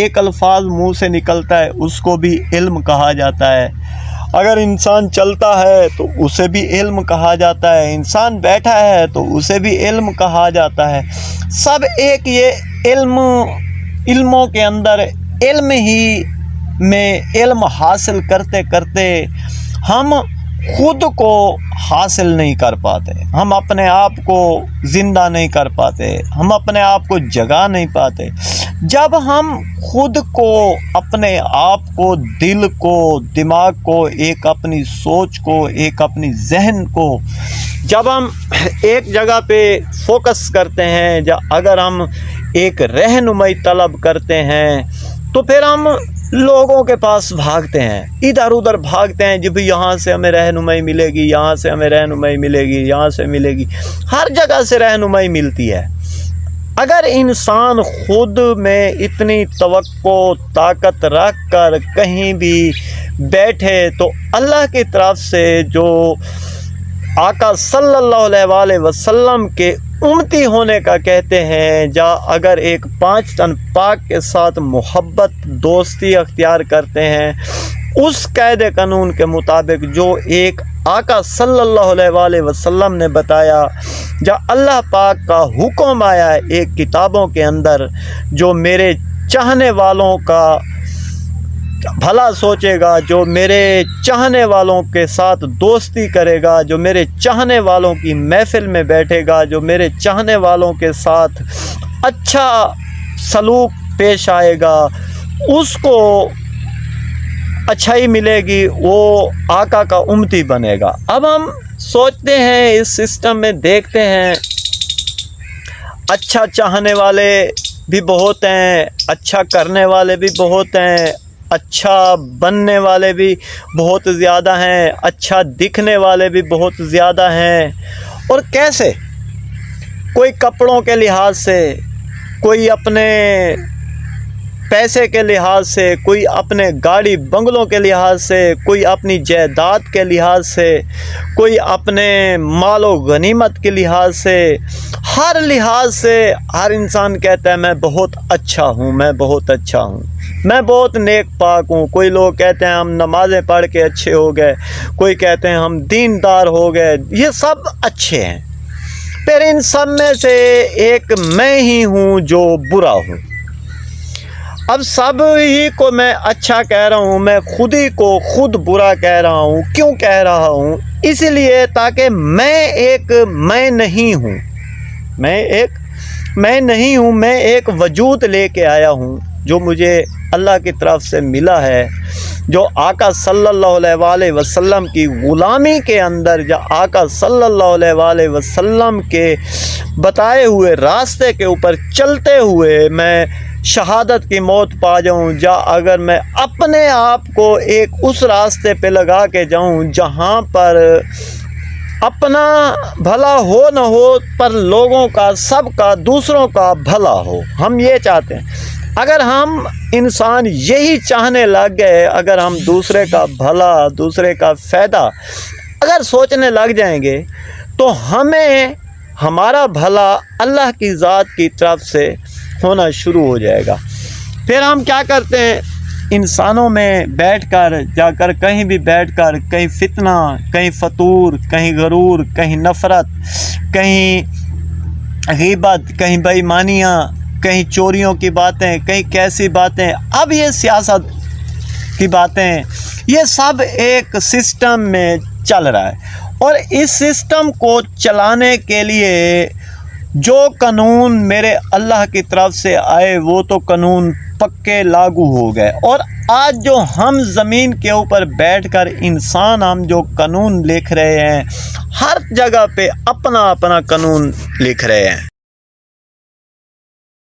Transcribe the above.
ایک الفاظ منہ سے نکلتا ہے اس کو بھی علم کہا جاتا ہے۔ اگر انسان چلتا ہے تو اسے بھی علم کہا جاتا ہے، انسان بیٹھا ہے تو اسے بھی علم کہا جاتا ہے۔ سب ایک یہ علموں کے اندر علم ہی میں علم حاصل کرتے کرتے ہم خود کو حاصل نہیں کر پاتے، ہم اپنے آپ کو زندہ نہیں کر پاتے، ہم اپنے آپ کو جگا نہیں پاتے۔ جب ہم خود کو، اپنے آپ کو، دل کو، دماغ کو، ایک اپنی سوچ کو، ایک اپنی ذہن کو جب ہم ایک جگہ پہ فوکس کرتے ہیں، اگر ہم ایک رہنمائی طلب کرتے ہیں تو پھر ہم لوگوں کے پاس بھاگتے ہیں، ادھر ادھر بھاگتے ہیں، جب یہاں سے ہمیں رہنمائی ملے گی، یہاں سے ہمیں رہنمائی ملے گی، یہاں سے ملے گی، ہر جگہ سے رہنمائی ملتی ہے۔ اگر انسان خود میں اتنی توقع طاقت رکھ کر کہیں بھی بیٹھے تو اللہ کی طرف سے جو آقا صلی اللہ علیہ وآلہ وسلم کے امتی ہونے کا کہتے ہیں، اگر ایک 5 تن پاک کے ساتھ محبت دوستی اختیار کرتے ہیں، اس قید قانون کے مطابق جو ایک آقا صلی اللہ علیہ وآلہ وسلم نے بتایا، اللہ پاک کا حکم آیا ہے ایک کتابوں کے اندر، جو میرے چاہنے والوں کا بھلا سوچے گا، جو میرے چاہنے والوں کے ساتھ دوستی کرے گا، جو میرے چاہنے والوں کی محفل میں بیٹھے گا، جو میرے چاہنے والوں کے ساتھ اچھا سلوک پیش آئے گا، اس کو اچھائی ملے گی، وہ آقا کا امتی بنے گا۔ اب ہم سوچتے ہیں، اس سسٹم میں دیکھتے ہیں، اچھا چاہنے والے بھی بہت ہیں، اچھا کرنے والے بھی بہت ہیں، اچھا بننے والے بھی بہت زیادہ ہیں، اچھا دکھنے والے بھی بہت زیادہ ہیں۔ اور کیسے؟ کوئی کپڑوں کے لحاظ سے، کوئی اپنے پیسے کے لحاظ سے، کوئی اپنے گاڑی بنگلوں کے لحاظ سے، کوئی اپنی جائیداد کے لحاظ سے، کوئی اپنے مال و غنیمت کے لحاظ سے، ہر لحاظ سے ہر انسان کہتا ہے میں بہت اچھا ہوں، میں بہت اچھا ہوں، میں بہت نیک پاک ہوں۔ کوئی لوگ کہتے ہیں ہم نمازیں پڑھ کے اچھے ہو گئے، کوئی کہتے ہیں ہم دیندار ہو گئے، یہ سب اچھے ہیں۔ پھر ان سب میں سے ایک میں ہی ہوں جو برا ہوں۔ اب سب ہی کو میں اچھا کہہ رہا ہوں، میں خود ہی کو خود برا کہہ رہا ہوں۔ کیوں کہہ رہا ہوں؟ اس لیے تاکہ میں نہیں ہوں، میں ایک وجود لے کے آیا ہوں جو مجھے اللہ کی طرف سے ملا ہے، جو آقا صلی اللہ علیہ وآلہ وسلم کی غلامی کے اندر، آقا صلی اللہ علیہ وآلہ وسلم کے بتائے ہوئے راستے کے اوپر چلتے ہوئے میں شہادت کی موت پا جاؤں، اگر میں اپنے آپ کو ایک اس راستے پہ لگا کے جاؤں جہاں پر اپنا بھلا ہو نہ ہو پر لوگوں کا، سب کا، دوسروں کا بھلا ہو۔ ہم یہ چاہتے ہیں۔ اگر ہم انسان یہی چاہنے لگ گئے، اگر ہم دوسرے کا بھلا، دوسرے کا فائدہ اگر سوچنے لگ جائیں گے تو ہمارا بھلا اللہ کی ذات کی طرف سے ہونا شروع ہو جائے گا۔ پھر ہم کیا کرتے ہیں؟ انسانوں میں بیٹھ کر، کہیں بھی بیٹھ کر، کہیں فتنہ، کہیں فتور، کہیں غرور، کہیں نفرت، کہیں غیبت، کہیں بے ایمانیاں، کہیں چوریوں کی باتیں، کہیں کیسی باتیں، اب یہ سیاست کی باتیں، یہ سب ایک سسٹم میں چل رہا ہے۔ اور اس سسٹم کو چلانے کے لیے جو قانون میرے اللہ کی طرف سے آئے وہ تو قانون پکے لاگو ہو گئے، اور آج جو ہم زمین کے اوپر بیٹھ کر انسان ہم جو قانون لکھ رہے ہیں، ہر جگہ پہ اپنا اپنا قانون لکھ رہے ہیں۔